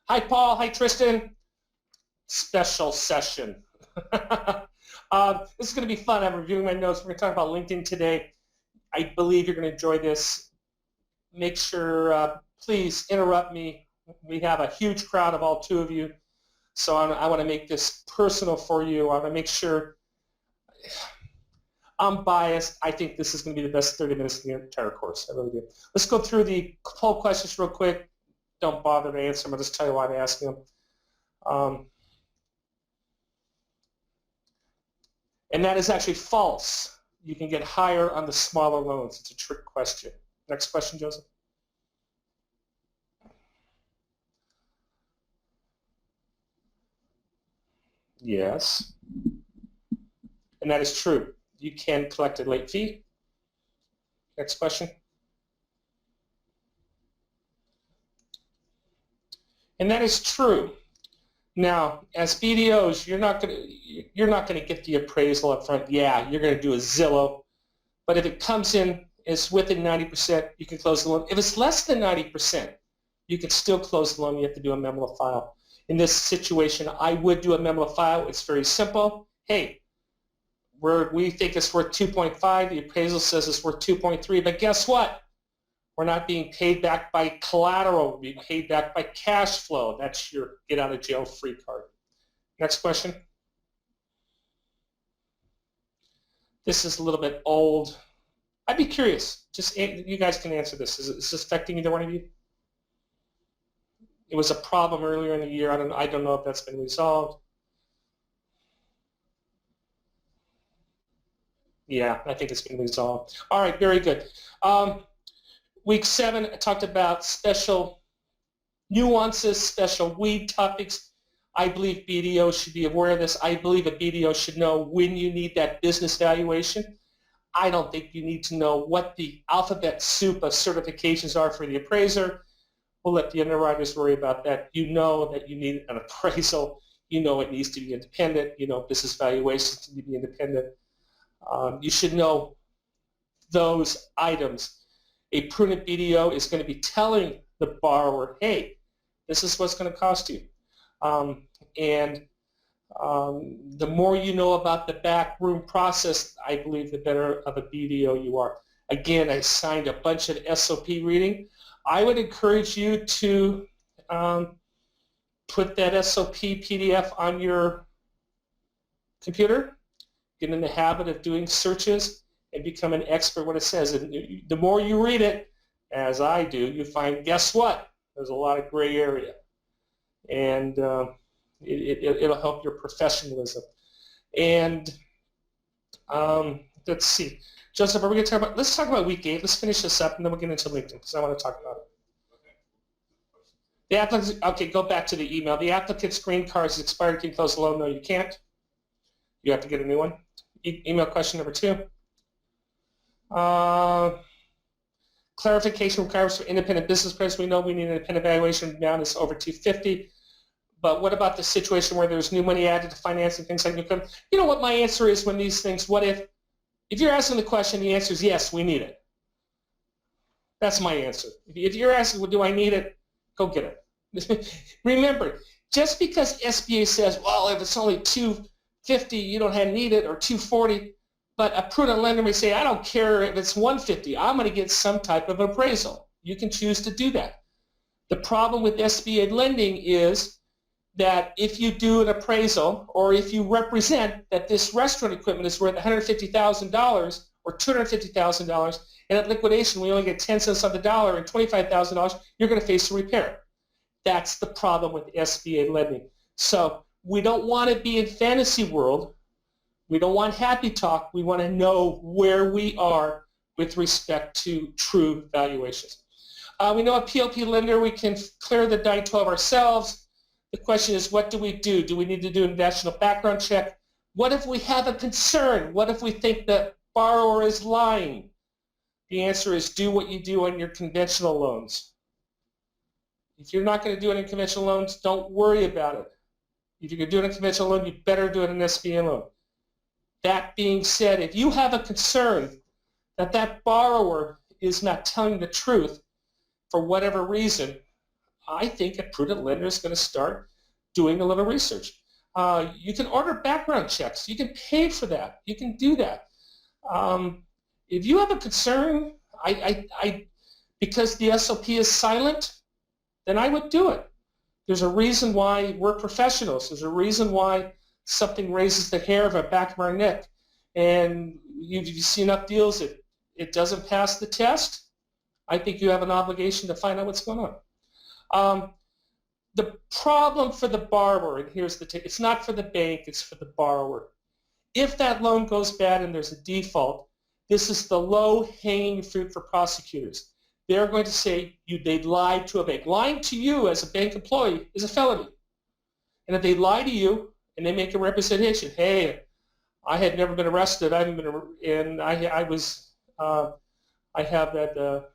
Hi, Paul. Hi, Tristan. Special session. This is going to be fun. I'm reviewing my notes. We're going to talk about LinkedIn today. I believe you're going to enjoy this. Make sure, please interrupt me. We have a huge crowd of all two of you, so I want to make this personal for you. I want to make sure I'm biased. I think this is going to be the best 30 minutes of the entire course. I really do. Let's go through the poll questions real quick. Don't bother to answer them. I'll just tell you why I'm asking them. And that is actually false. You can get higher on the smaller loans. It's a trick question. Next question, Joseph. Yes. And that is true. You can collect a late fee. Next question. And that is true. Now, as BDOs, you're not going to get the appraisal up front. Yeah, you're going to do a Zillow, but if it comes in, it's within 90%, you can close the loan. If it's less than 90%, you can still close the loan. You have to do a memo to file. In this situation, I would do a memo to file. It's very simple. Hey, we think it's worth 2.5. The appraisal says it's worth 2.3, but guess what? We're not being paid back by collateral. We're being paid back by cash flow. That's your get out of jail free card. Next question. This is a little bit old. I'd be curious. Just you guys can answer this. Is this affecting either one of you? It was a problem earlier in the year. I don't know if that's been resolved. Yeah, I think it's been resolved. All right, very good. Week 7, I talked about special nuances, special weed topics. I believe BDO should be aware of this. I believe a BDO should know when you need that business valuation. I don't think you need to know what the alphabet soup of certifications are for the appraiser. We'll let the underwriters worry about that. You know that you need an appraisal. You know it needs to be independent. You know business valuations need to be independent. You should know those items. A prudent BDO is going to be telling the borrower, hey, this is what's going to cost you. The more you know about the backroom process, I believe the better of a BDO you are. Again, I signed a bunch of SOP reading. I would encourage you to put that SOP PDF on your computer, get in the habit of doing searches, and become an expert what it says. And the more you read it, as I do, you find, guess what? There's a lot of gray area. And it'll help your professionalism. And let's see. Joseph, are we going to talk about, let's talk about week 8. Let's finish this up, and then we'll get into LinkedIn, because I want to talk about it. The applicant, okay, go back to the email. The applicant's green card is expired. Can you close the loan? No, you can't. You have to get a new one. Email question number 2. Clarification requirements for independent business appraisal. We know we need an independent valuation now that's over 250. But what about the situation where there's new money added to financing things like new credit? You know what my answer is when these things, what if you're asking the question, the answer is yes, we need it. That's my answer. If you're asking, well, do I need it? Go get it. Remember, just because SBA says, well, if it's only 250, you don't need it, or 240, but a prudent lender may say, I don't care if it's 150. I'm going to get some type of appraisal. You can choose to do that. The problem with SBA lending is that if you do an appraisal, or if you represent that this restaurant equipment is worth $150,000 or $250,000, and at liquidation we only get 10 cents on the dollar and $25,000, you're going to face a repair. That's the problem with SBA lending. So we don't want to be in fantasy world. We don't want happy talk. We want to know where we are with respect to true valuations. We know a PLP lender, we can clear the 912 ourselves. The question is, what do we do? Do we need to do a national background check? What if we have a concern? What if we think the borrower is lying? The answer is do what you do on your conventional loans. If you're not going to do it in conventional loans, don't worry about it. If you're going to do it in a conventional loan, you better do it in an SBA loan. That being said, if you have a concern that borrower is not telling the truth for whatever reason, I think a prudent lender is going to start doing a little research. You can order background checks. You can pay for that. You can do that. If you have a concern, because the SOP is silent, then I would do it. There's a reason why we're professionals. There's a reason why something raises the hair of the back of our neck. And you see enough deals that it doesn't pass the test, I think you have an obligation to find out what's going on. The problem for the borrower, and here's the it's not for the bank, it's for the borrower. If that loan goes bad and there's a default, this is the low-hanging fruit for prosecutors. They're going to say they lied to a bank. Lying to you as a bank employee is a felony. And if they lie to you and they make a representation, hey, I had never been arrested, I haven't been, and I have that,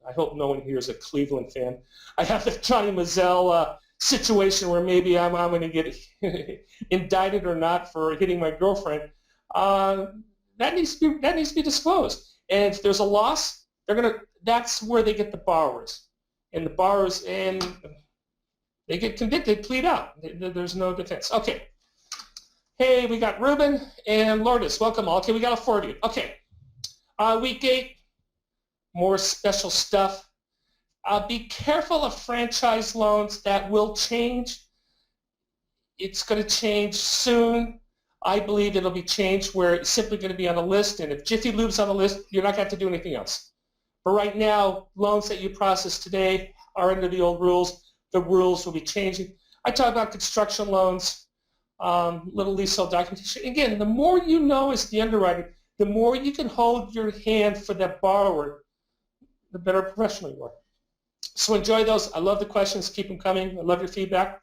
I hope no one here is a Cleveland fan. I have the Johnny Manziel situation where maybe I'm going to get indicted or not for hitting my girlfriend. That needs to be disclosed. And if there's a loss, that's where they get the borrowers. And the borrowers, and they get convicted, plead out. There's no defense. Okay. Hey, we got Ruben and Lourdes. Welcome all. Okay, we got a 40. Okay. Week 8, more special stuff. Be careful of franchise loans. That will change. It's going to change soon. I believe it'll be changed where it's simply going to be on a list, and if Jiffy Lube's on the list, you're not going to have to do anything else. But right now, loans that you process today are under the old rules. The rules will be changing. I talk about construction loans, little leasehold documentation. Again, the more you know as the underwriter, the more you can hold your hand for that borrower, the better professional you are. So enjoy those. I love the questions. Keep them coming. I love your feedback.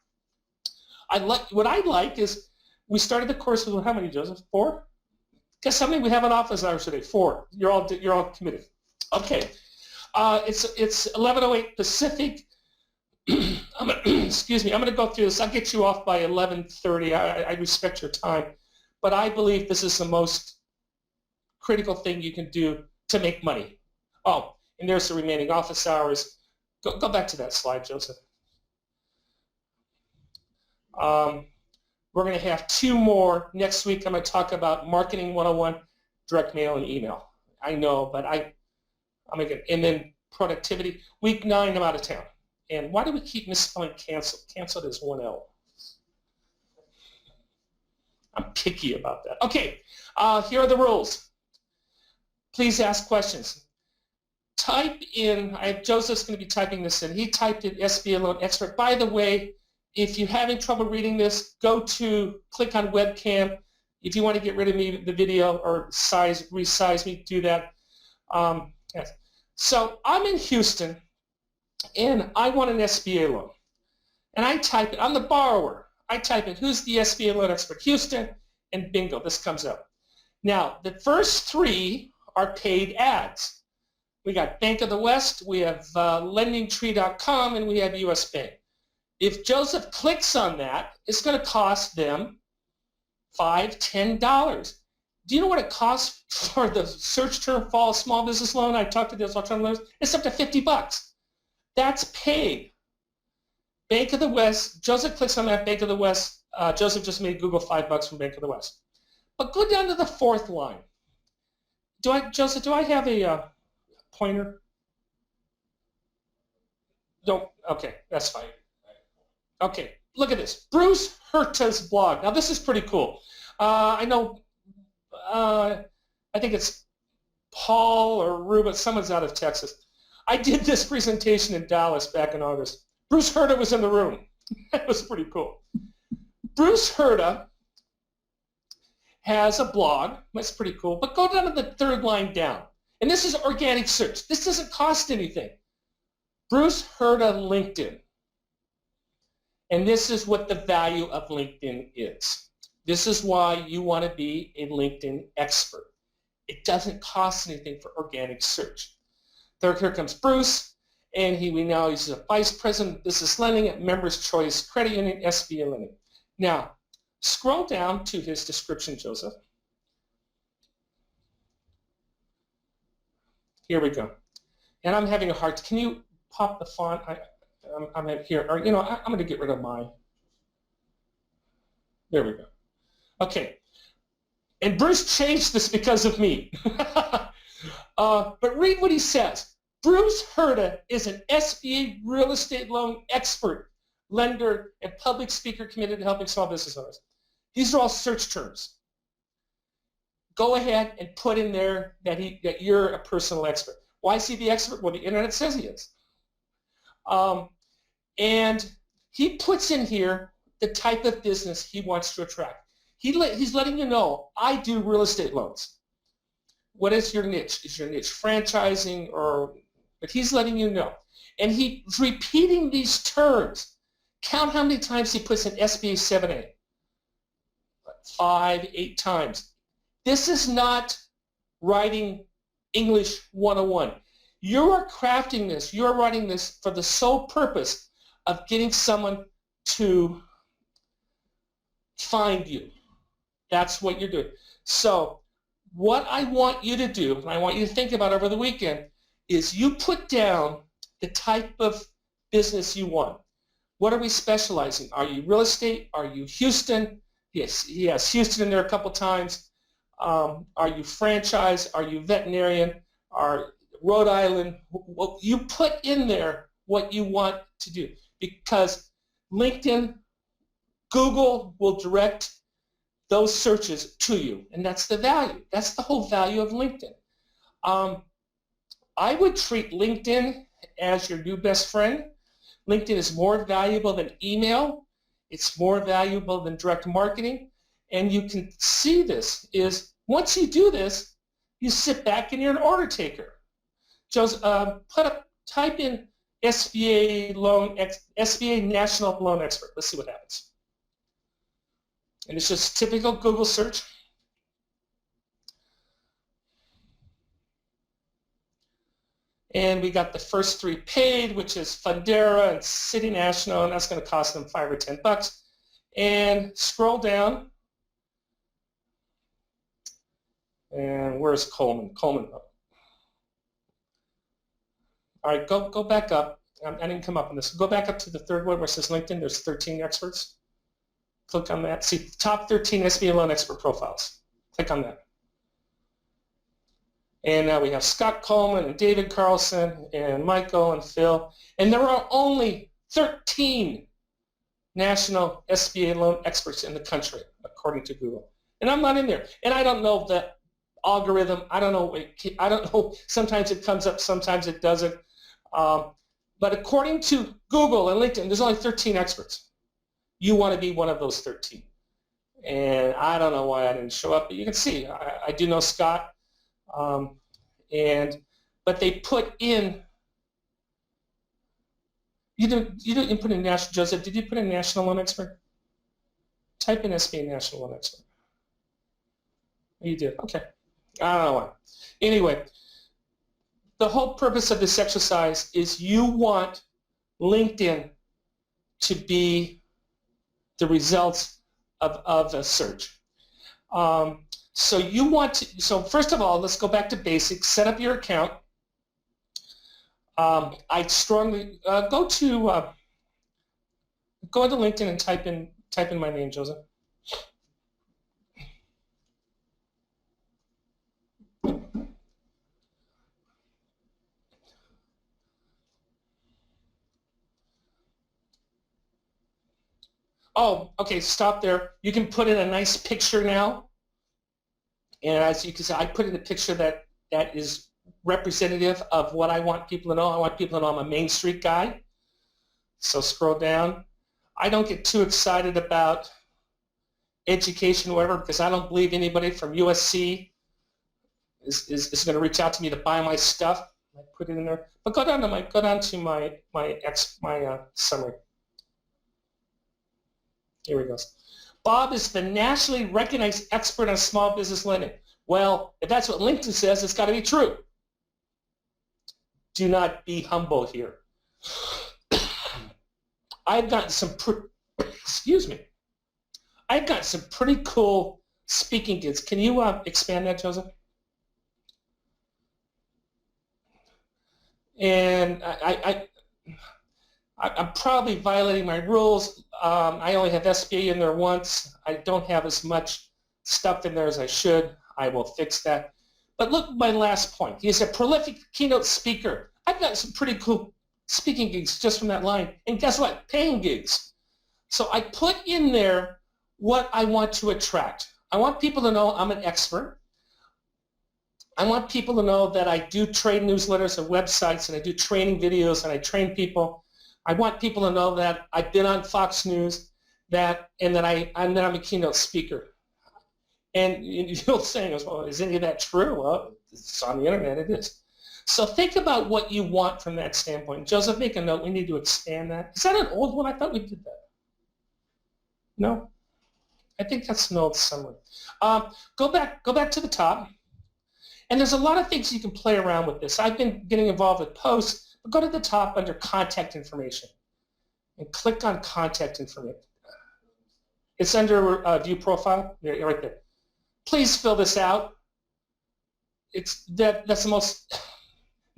What I like is we started the course with how many, Joseph? 4? Guess how many we have in office hours today? 4. You're all committed. Okay. It's 11:08 Pacific. Excuse me. I'm going to go through this. I'll get you off by 11:30. I respect your time, but I believe this is the most critical thing you can do to make money. Oh, and there's the remaining office hours. Go back to that slide, Joseph. We're going to have 2 more. Next week, I'm going to talk about Marketing 101, direct mail and email. I know, but I'm going to get, and then productivity. Week 9, I'm out of town. And why do we keep misspelling canceled? Canceled is 1 L. I'm picky about that. Okay, here are the rules. Please ask questions. Type in, Joseph's going to be typing this in. He typed in SBA loan expert. By the way, if you're having trouble reading this, click on webcam. If you want to get rid of the video or resize me, do that. Yes. So I'm in Houston, and I want an SBA loan. And I type it, I'm the borrower. I type in, who's the SBA loan expert? Houston, and bingo, this comes up. Now, the first 3 are paid ads. We got Bank of the West, we have lendingtree.com, and we have US Bank. If Joseph clicks on that, it's going to cost them $5, $10. Do you know what it costs for the search term fall small business loan? I talked to those alternative lenders. It's up to $50. That's paid. Bank of the West, Joseph clicks on that Bank of the West. Joseph just made Google $5 from Bank of the West. But go down to the 4th line. Joseph, do I have a pointer? No. Okay, that's fine. Okay, look at this. Bruce Herta's blog. Now, this is pretty cool. I know, I think it's Paul or Ruben. Someone's out of Texas. I did this presentation in Dallas back in August. Bruce Herta was in the room. That was pretty cool. Bruce Herta has a blog. That's pretty cool. But go down to the 3rd line down. And this is organic search. This doesn't cost anything. Bruce Herta LinkedIn. And this is what the value of LinkedIn is. This is why you want to be a LinkedIn expert. It doesn't cost anything for organic search. Here comes Bruce, and he's a vice president of business lending at Members Choice Credit Union, SBA lending. Now, scroll down to his description, Joseph. Here we go. And I'm having a hard time. Can you pop the font? I'm at here, or I'm going to get rid of my. There we go. Okay, and Bruce changed this because of me. But read what he says. Bruce Herta is an SBA real estate loan expert, lender, and public speaker committed to helping small business owners. These are all search terms. Go ahead and put in there that you're a personal expert. Why is he the expert? Well, the internet says he is. And he puts in here the type of business he wants to attract. He's letting you know, I do real estate loans. What is your niche? Is your niche franchising but he's letting you know. And he's repeating these terms. Count how many times he puts in SBA 7A. 5, 8 times. This is not writing English 101. You are crafting this, you're writing this for the sole purpose of getting someone to find you. That's what you're doing. So what I want you to do, and I want you to think about over the weekend, is you put down the type of business you want. What are we specializing? Are you real estate? Are you Houston? Yes, he has Houston in there a couple times. Are you franchise? Are you veterinarian? Are Rhode Island? Well, you put in there what you want to do, because LinkedIn, Google will direct those searches to you, and that's the value. That's the whole value of LinkedIn. I would treat LinkedIn as your new best friend. LinkedIn is more valuable than email. It's more valuable than direct marketing. And you can see this is once you do this, you sit back and you're an order taker. Just type in SBA National Loan Expert. Let's see what happens. And it's just typical Google search. And we got the first 3 paid, which is Fundera and City National, and that's going to cost them $5 or $10. And scroll down. And where's Coleman? Coleman. All right, go back up. I didn't come up on this. Go back up to the third one where it says LinkedIn. There's 13 experts. Click on that. See, top 13 SBA loan expert profiles. Click on that. And now we have Scott Coleman and David Carlson and Michael and Phil. And there are only 13 national SBA loan experts in the country, according to Google. And I'm not in there. And I don't know the algorithm. I don't know. Sometimes it comes up, sometimes it doesn't. But according to Google and LinkedIn, there's only 13 experts. You want to be one of those 13. And I don't know why I didn't show up, but you can see I do know Scott. But they put in. You didn't put in national. Joseph, did you put in national loan expert? Type in SBA national loan expert. You did. Okay. I don't know why. Anyway, the whole purpose of this exercise is you want LinkedIn to be the results of a search. So you want to, so first of all, let's go back to basics. Set up your account. I strongly go to LinkedIn and type in my name, Joseph. Oh, okay, stop there. You can put in a nice picture now. And as you can see, I put in a picture that is representative of what I want people to know. I want people to know I'm a Main Street guy. So scroll down. I don't get too excited about education or whatever, because I don't believe anybody from USC is going to reach out to me to buy my stuff. I put it in there. But go down to my summary. Here we go. Bob is the nationally recognized expert on small business lending. Well, if that's what LinkedIn says, it's got to be true. Do not be humble here. I've gotten some I've got some pretty cool speaking gigs. Can you expand that, Joseph? I'm probably violating my rules. I only have SBA in there once. I don't have as much stuff in there as I should. I will fix that. But look at my last point. He's a prolific keynote speaker. I've got some pretty cool speaking gigs just from that line. And guess what? Paying gigs. So I put in there what I want to attract. I want people to know I'm an expert. I want people to know that I do trade newsletters and websites, and I do training videos, and I train people. I want people to know that I've been on Fox News, and that I'm a keynote speaker. And you'll say, well, is any of that true? Well, it's on the internet, it is. So think about what you want from that standpoint. Joseph, make a note. We need to expand that. Is that an old one? I thought we did that. No? I think that's an old summary. Go back to the top. And there's a lot of things you can play around with this. I've been getting involved with posts, but go to the top under contact information and click on contact information. It's under view profile, right there. Please fill this out. That's the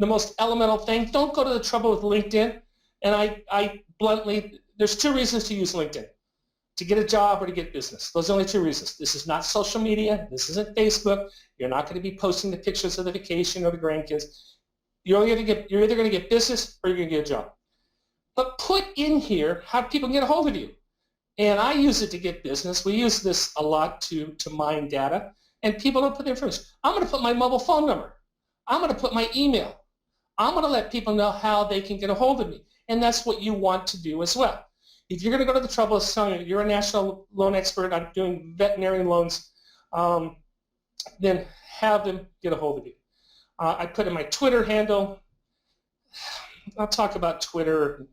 most elemental thing. Don't go to the trouble with LinkedIn. And I bluntly, there's two reasons to use LinkedIn: to get a job or to get business. Those are the only two reasons. This is not social media. This isn't Facebook. You're not going to be posting the pictures of the vacation or the grandkids. You're either going to get business or you're going to get a job. But put in here how people can get a hold of you. And I use it to get business. We use this a lot to mine data. And people don't put their information. I'm going to put my mobile phone number. I'm going to put my email. I'm going to let people know how they can get a hold of me. And that's what you want to do as well. If you're going to go to the trouble of telling you you're a national loan expert on doing veterinary loans, then have them get a hold of you. I put in my Twitter handle. I'll talk about Twitter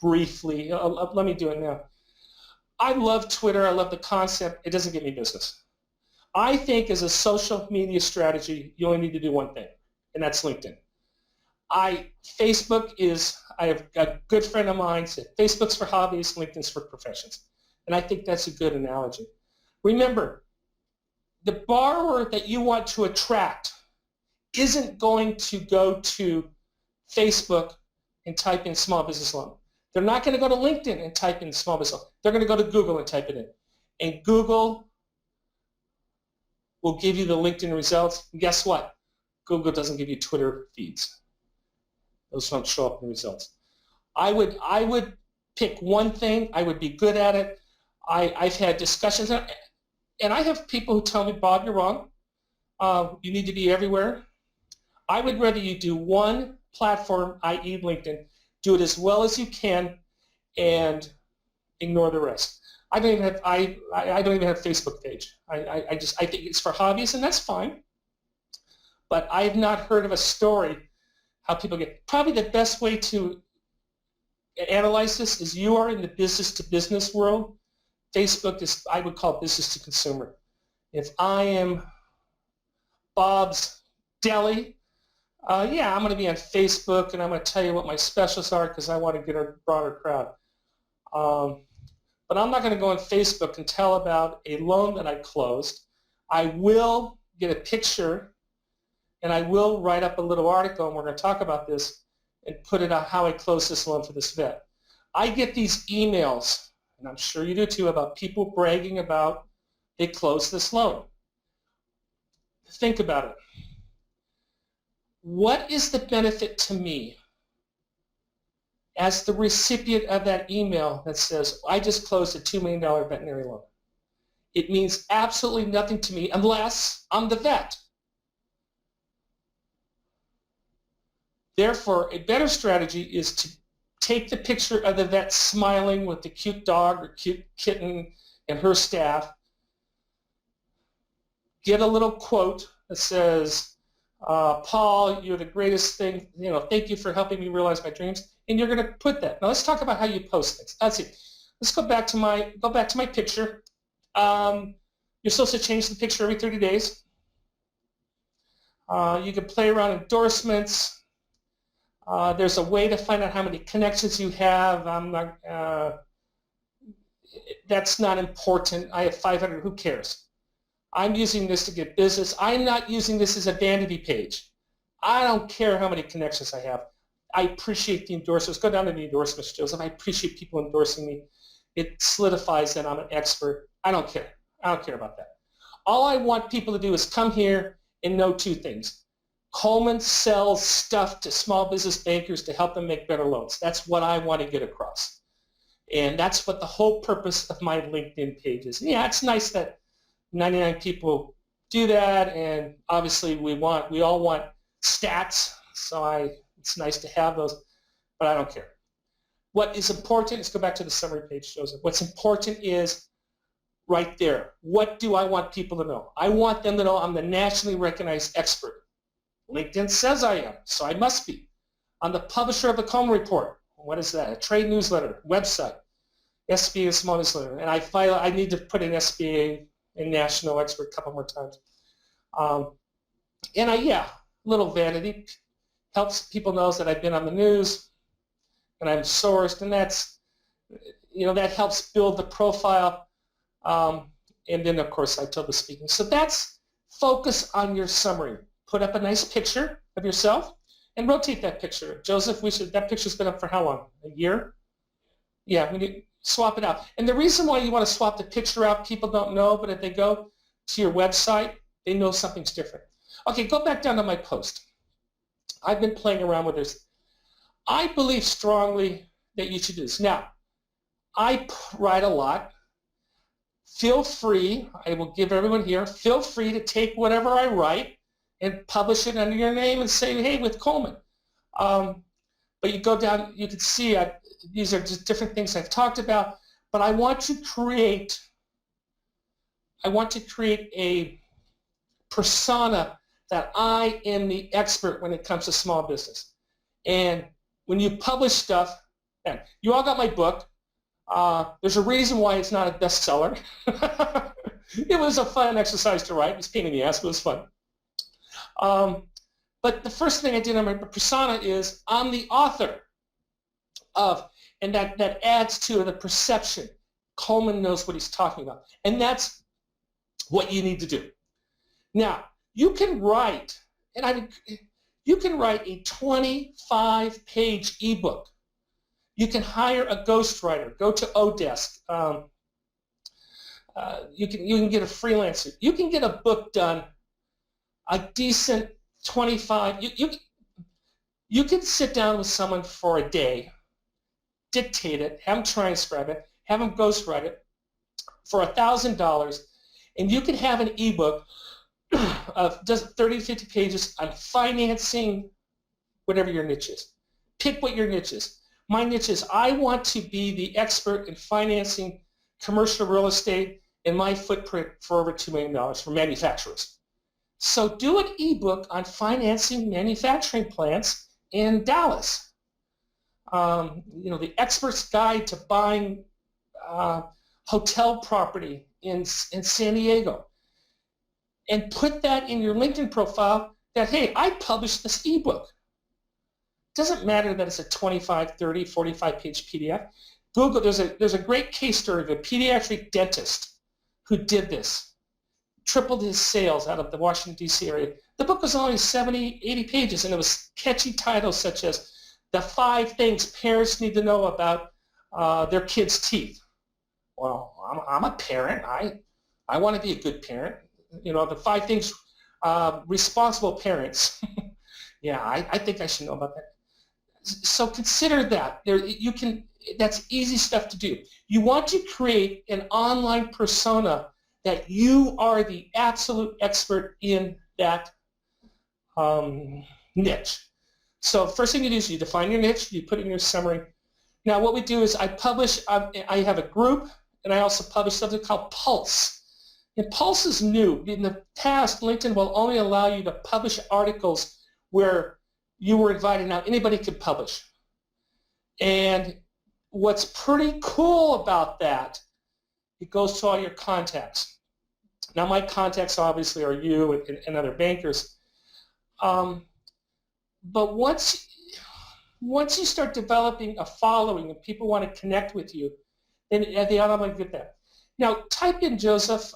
briefly. Let me do it now. I love Twitter. I love the concept. It doesn't get me business. I think as a social media strategy, you only need to do one thing, and that's LinkedIn. Facebook is, I have a good friend of mine said, Facebook's for hobbies, LinkedIn's for professions. And I think that's a good analogy. Remember, the borrower that you want to attract isn't going to go to Facebook and type in small business loan. They're not going to go to LinkedIn and type in small business loan. They're going to go to Google and type it in. And Google will give you the LinkedIn results. And guess what? Google doesn't give you Twitter feeds. Those don't show up in the results. I would pick one thing. I would be good at it. I've had discussions, and I have people who tell me, Bob, you're wrong. You need to be everywhere. I would rather you do one platform, i.e. LinkedIn, do it as well as you can, and ignore the rest. I don't even have a Facebook page. I think it's for hobbies, and that's fine. But I have not heard of a story how people get. Probably the best way to analyze this is you are in the business-to-business world. Facebook is, I would call business-to-consumer. If I am Bob's Deli, yeah, I'm going to be on Facebook, and I'm going to tell you what my specials are because I want to get a broader crowd. But I'm not going to go on Facebook and tell about a loan that I closed. I will get a picture, and I will write up a little article, and we're going to talk about this, and put it on how I closed this loan for this vet. I get these emails, and I'm sure you do too, about people bragging about they closed this loan. Think about it. What is the benefit to me as the recipient of that email that says, I just closed a $2 million veterinary loan? It means absolutely nothing to me unless I'm the vet. Therefore, a better strategy is to take the picture of the vet smiling with the cute dog or cute kitten and her staff, get a little quote that says, Paul, you're the greatest thing, thank you for helping me realize my dreams, and you're going to put that. Now let's talk about how you post things. Let's see. Let's go back to my picture. You're supposed to change the picture every 30 days. You can play around endorsements. There's a way to find out how many connections you have. That's not important. I have 500. Who cares? I'm using this to get business. I'm not using this as a vanity page. I don't care how many connections I have. I appreciate the endorsements. Go down to the endorsements, Joseph. I appreciate people endorsing me. It solidifies that I'm an expert. I don't care. I don't care about that. All I want people to do is come here and know two things. Coleman sells stuff to small business bankers to help them make better loans. That's what I want to get across. And that's what the whole purpose of my LinkedIn page is. Yeah, it's nice that 99 people do that, and obviously we all want stats, so it's nice to have those, but I don't care. What is important, let's go back to the summary page, Joseph. What's important is right there. What do I want people to know? I want them to know I'm the nationally recognized expert. LinkedIn says I am, so I must be. I'm the publisher of the Coleman Report. What is that? A trade newsletter, website, SBA small newsletter. And I need to put in SBA and national expert a couple more times. Yeah, little vanity helps people know that I've been on the news and I'm sourced, and that's, that helps build the profile. And then, of course, I told the speaking. So that's focus on your summary. Put up a nice picture of yourself and rotate that picture. Joseph, that picture's been up for how long? A year? Yeah, we need to swap it out. And the reason why you want to swap the picture out, people don't know, but if they go to your website, they know something's different. Okay, go back down to my post. I've been playing around with this. I believe strongly that you should do this. Now, I write a lot. Feel free, I will give everyone here, feel free to take whatever I write and publish it under your name and say, hey, with Coleman. But you go down, you can see these are just different things I've talked about, but I want to create a persona that I am the expert when it comes to small business. And when you publish stuff, and you all got my book. There's a reason why it's not a bestseller. It was a fun exercise to write. It was a pain in the ass, but it was fun. But the first thing I did on my persona is I'm the author of, and that adds to the perception. Coleman knows what he's talking about. And that's what you need to do. Now, you can write, you can write a 25-page ebook. You can hire a ghostwriter. Go to Odesk. You can get a freelancer. You can get a book done, a decent 25. You can sit down with someone for a day, dictate it, have them transcribe it, have them ghostwrite it for $1,000, and you can have an ebook of just 30 to 50 pages on financing whatever your niche is. Pick what your niche is. My niche is I want to be the expert in financing commercial real estate in my footprint for over $2 million for manufacturers. So do an ebook on financing manufacturing plants in Dallas. The expert's guide to buying hotel property in San Diego. And put that in your LinkedIn profile that, hey, I published this ebook. Doesn't matter that it's a 25, 30, 45-page PDF. Google, there's a great case story of a pediatric dentist who did this, tripled his sales out of the Washington, D.C. area. The book was only 70, 80 pages, and it was catchy titles such as The 5 Things Parents Need to Know About Their Kids' Teeth. Well, I'm a parent. I want to be a good parent. The 5 things responsible parents. Yeah, I think I should know about that. So consider that. That's easy stuff to do. You want to create an online persona that you are the absolute expert in that niche. So first thing you do is you define your niche, you put it in your summary. Now what we do is I have a group, and I also publish something called Pulse. And Pulse is new. In the past, LinkedIn will only allow you to publish articles where you were invited. Now anybody can publish. And what's pretty cool about that, it goes to all your contacts. Now my contacts obviously are you and other bankers. But once you start developing a following and people want to connect with you, then they automatically get that. Now type in, Joseph,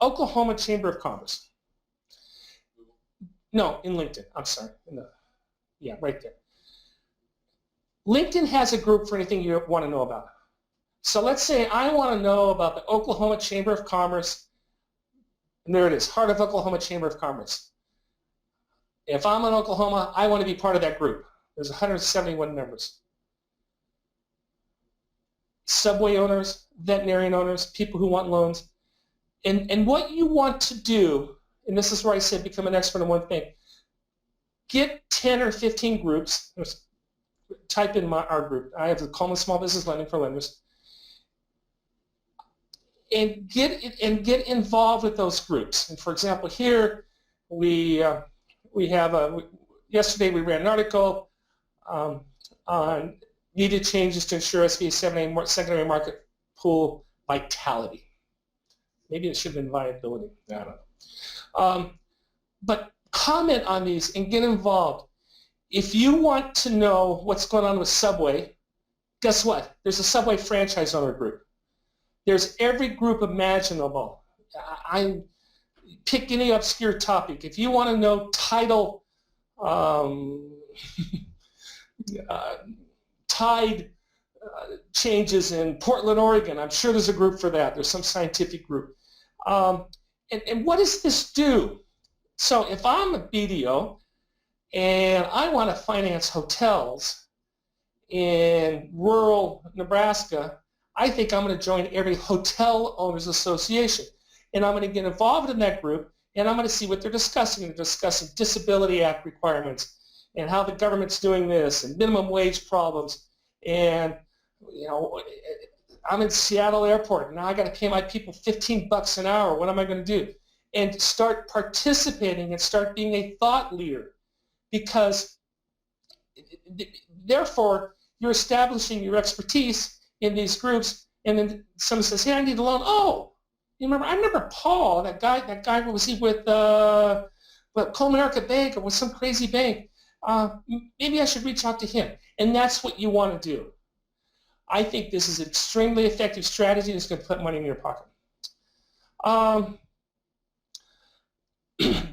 Oklahoma Chamber of Commerce. No, in LinkedIn. I'm sorry. Yeah, right there. LinkedIn has a group for anything you want to know about. So let's say I want to know about the Oklahoma Chamber of Commerce, and there it is, Heart of Oklahoma Chamber of Commerce. If I'm in Oklahoma, I want to be part of that group. There's 171 members. Subway owners, veterinarian owners, people who want loans. And what you want to do, and this is where I said become an expert in one thing, get 10 or 15 groups. Type in our group. I have the Coleman Small Business Lending for Lenders. And get involved with those groups. And for example, here we have yesterday we ran an article on needed changes to ensure SBA 7A secondary market pool vitality. Maybe it should have been viability. I don't know. But comment on these and get involved. If you want to know what's going on with Subway, guess what? There's a Subway franchise owner group. There's every group imaginable. I pick any obscure topic. If you want to know title, tide changes in Portland, Oregon, I'm sure there's a group for that. There's some scientific group. And what does this do? So if I'm a BDO and I want to finance hotels in rural Nebraska, I think I'm going to join every hotel owners association. And I'm going to get involved in that group, and I'm going to see what they're discussing. They're discussing Disability Act requirements and how the government's doing this and minimum wage problems. And, you know, I'm in Seattle Airport. Now I got to pay my people $15 an hour. What am I going to do? And start participating and start being a thought leader, because therefore you're establishing your expertise in these groups. And then someone says, hey, I need a loan. Oh, I remember Paul, that guy was he with Coleman Bank or with some crazy bank. Maybe I should reach out to him. And that's what you want to do. I think this is an extremely effective strategy that's going to put money in your pocket.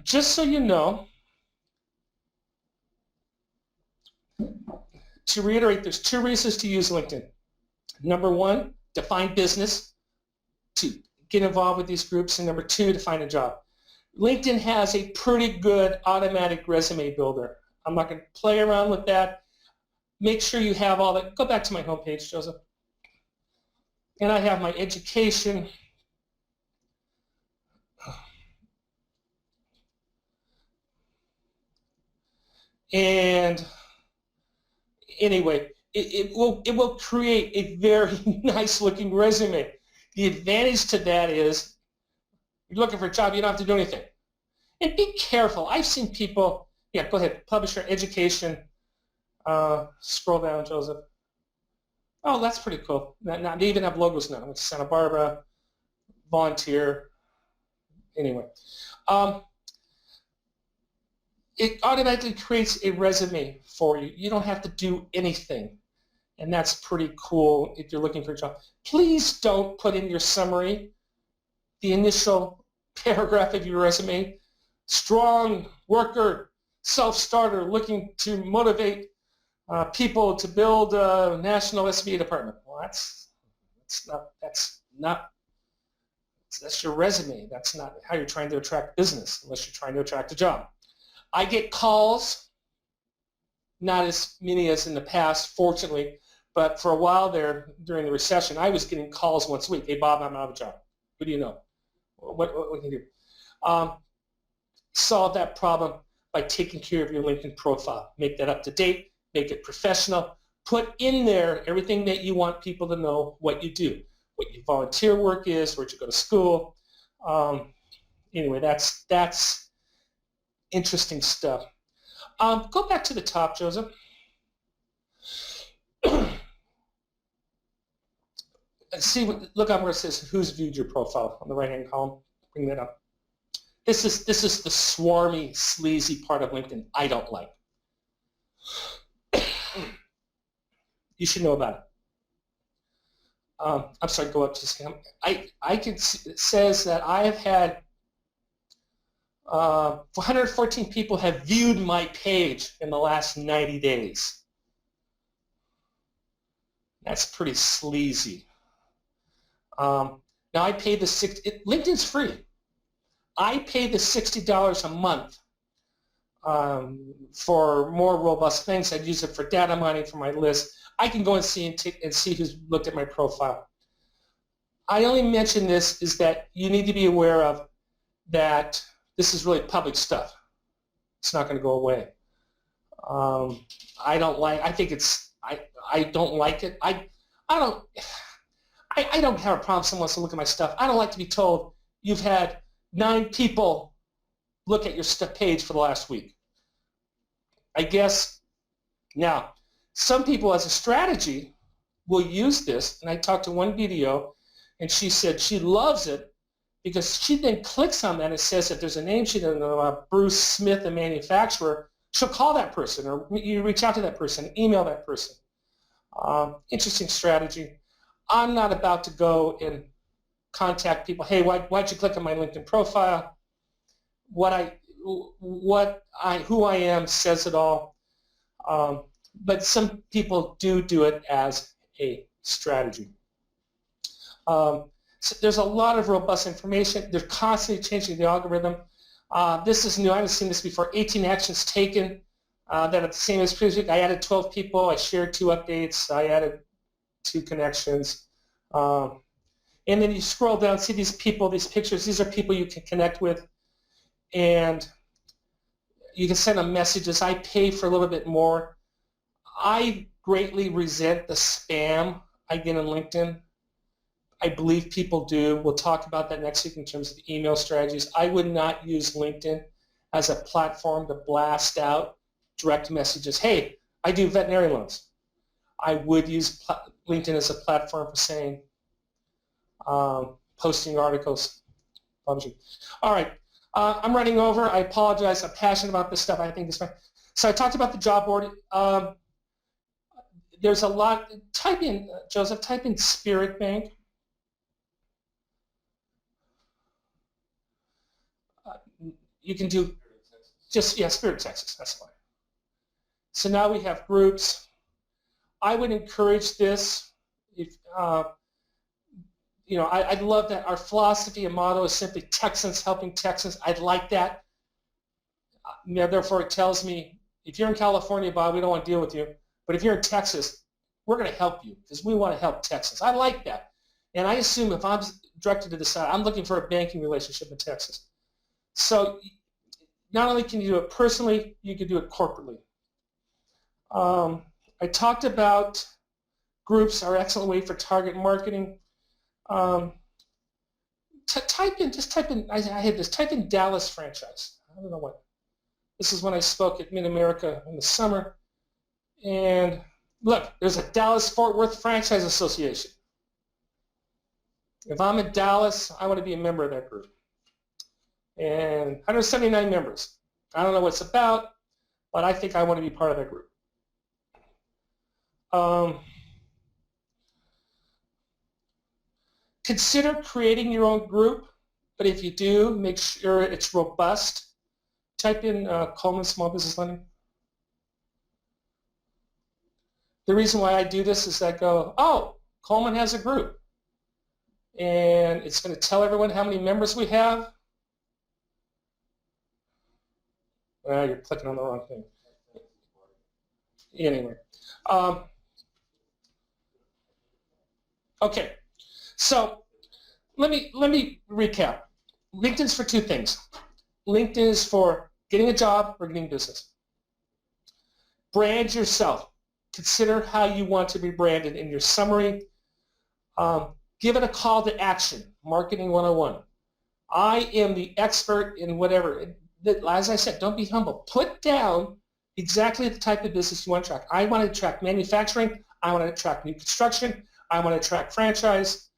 Just so you know, to reiterate, there's 2 reasons to use LinkedIn. Number 1, to find business, to get involved with these groups, and number 2, to find a job. LinkedIn has a pretty good automatic resume builder. I'm not going to play around with that. Make sure you have all that. Go back to my homepage, Joseph. And I have my education. And anyway, it will create a very nice looking resume. The advantage to that is you're looking for a job, you don't have to do anything. And be careful. I've seen people, yeah, go ahead, publisher, education, scroll down, Joseph. Oh, that's pretty cool. Now they even have logos now. It's Santa Barbara, volunteer, anyway. It automatically creates a resume for you. You don't have to do anything. And that's pretty cool if you're looking for a job. Please don't put in your summary the initial paragraph of your resume. Strong worker, self-starter, looking to motivate people to build a national SBA department. Well, that's your resume. That's not how you're trying to attract business, unless you're trying to attract a job. I get calls, not as many as in the past, fortunately, but for a while there during the recession, I was getting calls once a week. Hey, Bob, I'm out of a job. Who do you know? What can you do? Solve that problem by taking care of your LinkedIn profile. Make that up to date. Make it professional. Put in there everything that you want people to know what you do, what your volunteer work is, where'd you go to school. Anyway, that's interesting stuff. Go back to the top, Joseph. See, look up where it says who's viewed your profile on the right-hand column. Bring that up. This is the swarmy, sleazy part of LinkedIn I don't like. You should know about it. I'm sorry, go up to this. I can see, it says that I have had 114 people have viewed my page in the last 90 days. That's pretty sleazy. Now I pay the LinkedIn's free. I pay the $60 a month for more robust things. I'd use it for data mining for my list. I can go and see who's looked at my profile. I only mention this is that you need to be aware of that this is really public stuff. It's not going to go away. I don't like it. I don't have a problem if someone wants to look at my stuff. I don't like to be told you've had 9 people look at your page for the last week. I guess now some people as a strategy will use this, and I talked to one BDO, and she said she loves it because she then clicks on that and it says if there's a name she doesn't know about, Bruce Smith, a manufacturer, she'll call that person or you reach out to that person, email that person. Interesting strategy. I'm not about to go and contact people, hey, why'd you click on my LinkedIn profile? Who I am says it all. But some people do it as a strategy. So there's a lot of robust information. They're constantly changing the algorithm. This is new. I haven't seen this before. 18 actions taken that are the same as previous week. I added 12 people. I shared 2 updates. I added 2 connections. And then you scroll down, see these people, these pictures. These are people you can connect with. And you can send them messages. I pay for a little bit more. I greatly resent the spam I get on LinkedIn. I believe people do. We'll talk about that next week in terms of email strategies. I would not use LinkedIn as a platform to blast out direct messages. Hey, I do veterinary loans. I would use LinkedIn as a platform for saying, posting articles, publishing. All right, I'm running over. I apologize. I'm passionate about this stuff. I think this. So I talked about the job board. There's a lot. Type in, Joseph, type in Spirit Bank. You can do just, Spirit Texas, that's fine. So now we have groups. I would encourage this. If I love that our philosophy and motto is simply Texans helping Texans. I'd like that. Therefore, it tells me if you're in California, Bob, we don't want to deal with you. But if you're in Texas, we're going to help you because we want to help Texas. I like that. And I assume if I'm directed to the side, I'm looking for a banking relationship in Texas. So not only can you do it personally, you can do it corporately. I talked about groups are an excellent way for target marketing. Type in Dallas franchise. I don't know what. This is when I spoke at Mid-America in the summer. And look, there's a Dallas-Fort Worth Franchise Association. If I'm in Dallas, I want to be a member of that group. And 179 members. I don't know what it's about, but I think I want to be part of that group. Consider creating your own group, but if you do, make sure it's robust. Type in Coleman Small Business Lending. The reason why I do this is I go, oh, Coleman has a group. And it's going to tell everyone how many members we have. You're clicking on the wrong thing. Anyway. Okay. So let me recap. LinkedIn's for 2 things. LinkedIn is for getting a job or getting business. Brand yourself. Consider how you want to be branded in your summary. Give it a call to action. Marketing 101. I am the expert in whatever. As I said, don't be humble. Put down exactly the type of business you want to track. I want to track manufacturing. I want to track new construction. I want to track franchise.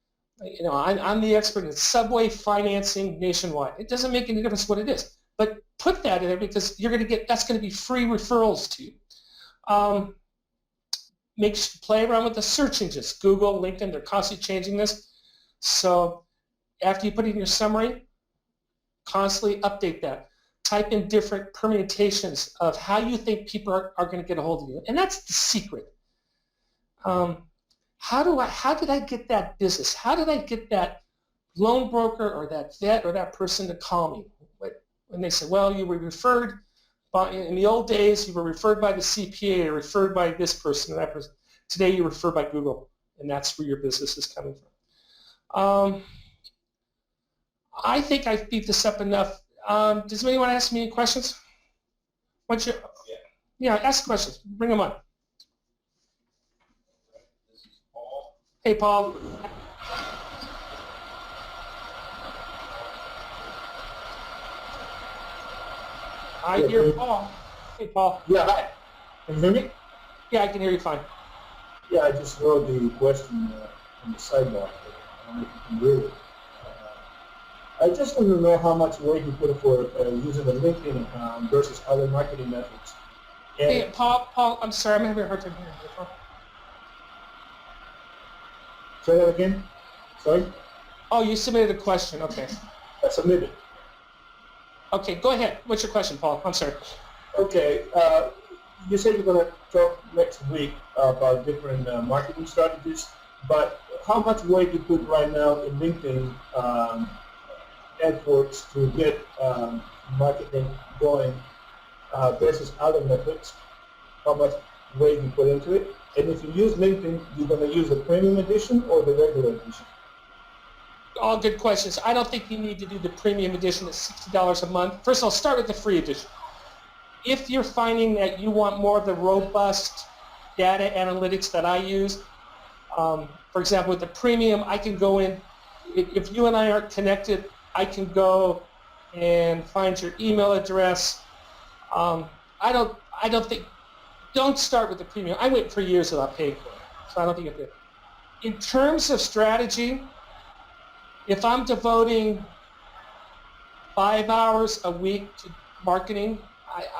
I'm the expert in subway financing nationwide. It doesn't make any difference what it is, but put that in there because you're going to that's going to be free referrals to you. Play around with the search engines. Google, LinkedIn, they're constantly changing this. So after you put it in your summary, constantly update that. Type in different permutations of how you think people are going to get a hold of you. And that's the secret. how did I get that business? How did I get that loan broker or that vet or that person to call me? When they said, well, you were referred by, in the old days, you were referred by the CPA or referred by this person or that person. Today, you're referred by Google, and that's where your business is coming from. I think I've beat this up enough. Does anyone ask me any questions? Yeah, ask questions. Bring them on. This is Paul. Hey, Paul. I hear Paul. Hey, Paul. Yeah, hi. Can you hear me? Yeah, I can hear you fine. Yeah, I just wrote the question on the sidebar. I don't know if you can read it. I just want to know how much work you put for using a LinkedIn account versus other marketing methods. And Hey, Paul, I'm sorry, I'm having a hard time hearing you. say that again? Sorry? Oh, you submitted a question. Okay. I submitted. Okay, go ahead. What's your question, Paul? I'm sorry. Okay. You said you're going to talk next week about different marketing strategies, but how much weight you put right now in LinkedIn efforts to get marketing going versus other methods? How much weight you put into it? And if you use LinkedIn, you're going to use the premium edition or the regular edition? All good questions. I don't think you need to do the premium edition at $60 a month. First, I'll start with the free edition. If you're finding that you want more of the robust data analytics that I use, for example, with the premium, I can go in. If you and I aren't connected, I can go and find your email address. Don't start with the premium. I went for years without paying for it, so I don't think you have to. In terms of strategy, if I'm devoting 5 hours a week to marketing,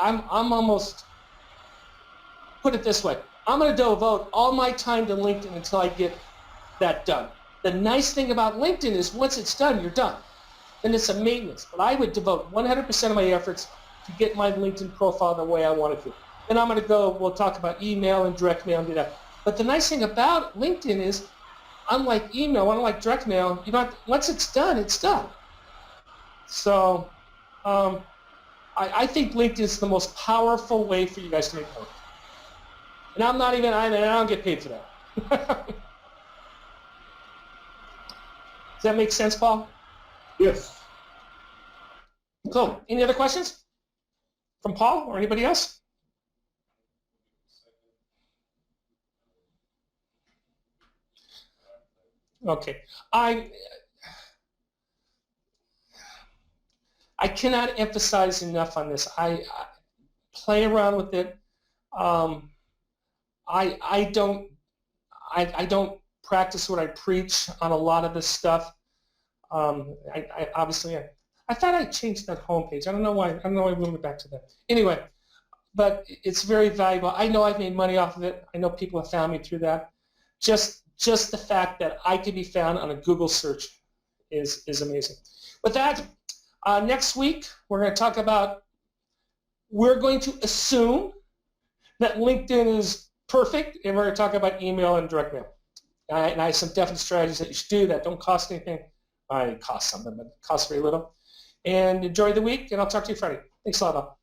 I'm almost, put it this way, I'm going to devote all my time to LinkedIn until I get that done. The nice thing about LinkedIn is once it's done, you're done. Then it's a maintenance. But I would devote 100% of my efforts to get my LinkedIn profile the way I want it to. Then I'm going to go, we'll talk about email and direct mail and do that. But the nice thing about LinkedIn is, unlike email, unlike direct mail, you don't, once it's done, it's done. So I think LinkedIn is the most powerful way for you guys to make money. And I'm not even, I don't get paid for that. Does that make sense, Paul? Yes. Cool. Any other questions from Paul or anybody else? Okay. I cannot emphasize enough on this. I play around with it. I don't practice what I preach on a lot of this stuff. Obviously I thought I changed that homepage. I don't know why. I don't know why we went back to that. Anyway, but it's very valuable. I know I've made money off of it. I know people have found me through that. Just the fact that I can be found on a Google search is amazing. With that, next week we're going to talk about, we're going to assume that LinkedIn is perfect, and we're going to talk about email and direct mail. And I have some definite strategies that you should do that don't cost anything. It costs something, but it costs very little. And enjoy the week, and I'll talk to you Friday. Thanks a lot, Bob.